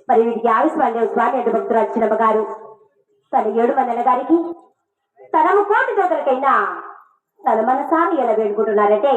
మరి వీటికి ఆయుష్మాన్య స్వామి అంటే భక్తులు చిన్నమ్మ గారు తన 7 మంది గారికి తన 3 రోజులకైనా తన మనసాన్ని ఎలా వేడుకుంటున్నారంటే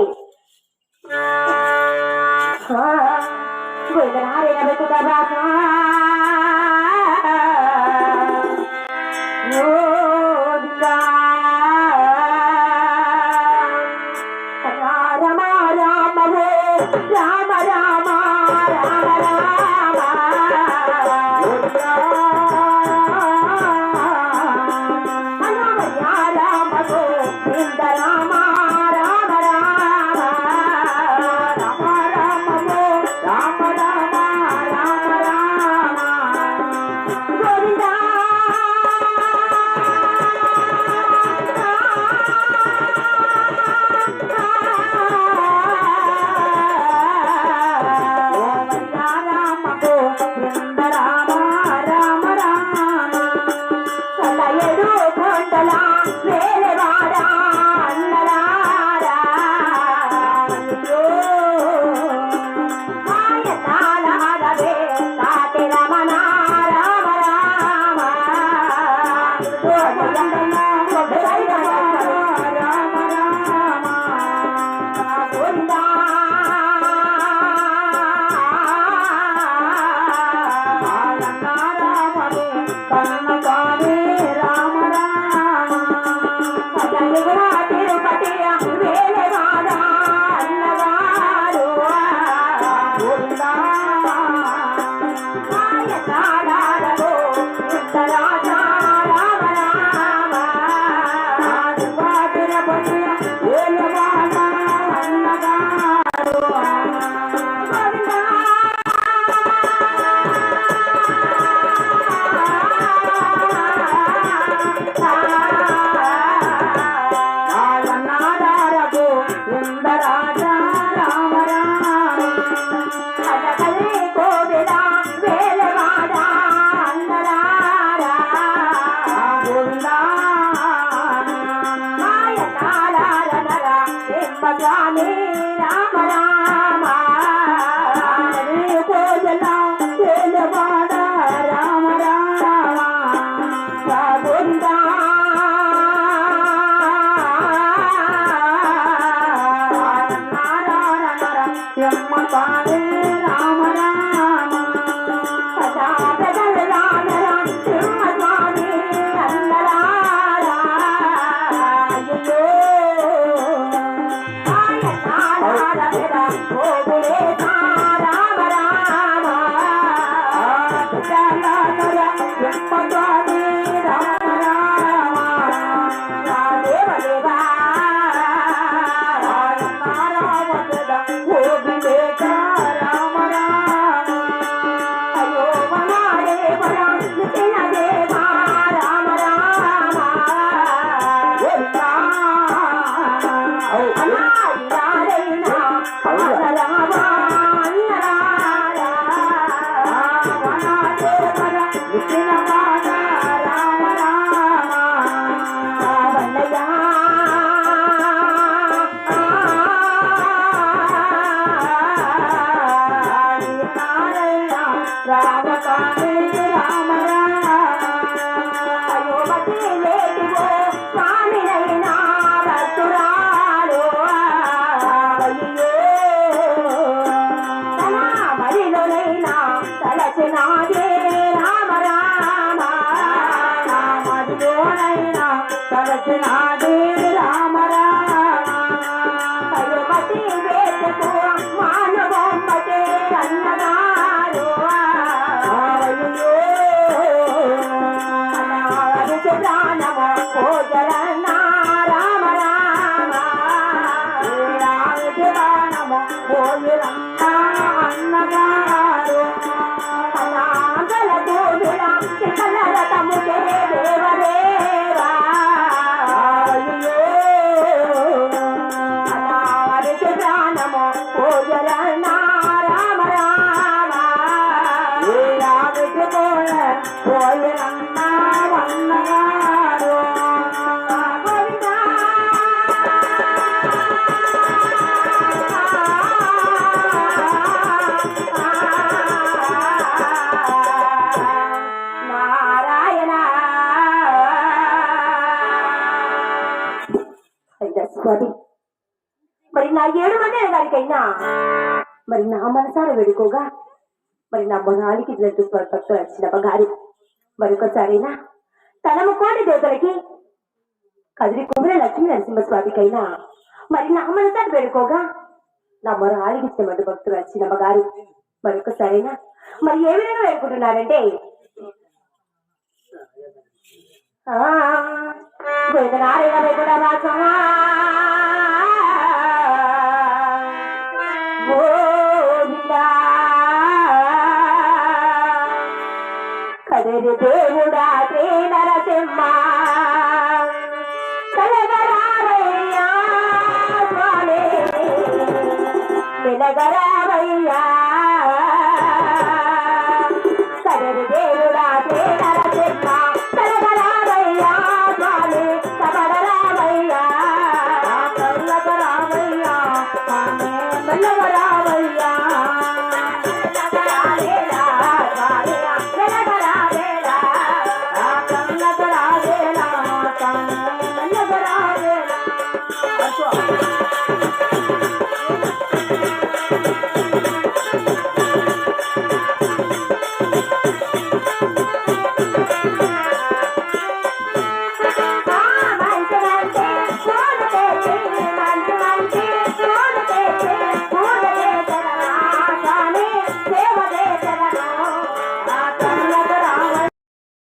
దొరకైనా మరి నా మనసారా వేడుకోగా మరి నా మొనాలికి భక్తులు వచ్చిన గారు మరొకసారైనా తనము కోటి దేవతలకి కదిరి కుమర లక్ష్మీ నరసింహస్వామికైనా మరి నా మనసారి వేడుకోగా నా మొర ఆలిగిచ్చినటువంటి భక్తులు వచ్చిన గారు మరొకసారైనా మరి ఏ విధంగా వేడుకుంటున్నారంటే వేదనారాయణ కూడా రాసమా కదిరి దేవుడా శ్రీ నరసింహ కలగరావయ్యా స్వామి వెలగరావయ్యా కదిరి దేవుడా శ్రీ నరసింహ కలగరావయ్యా స్వామి కబడరావయ్యా కల్లగరావయ్యా స్వామి వెలగరావయ్యా That's right.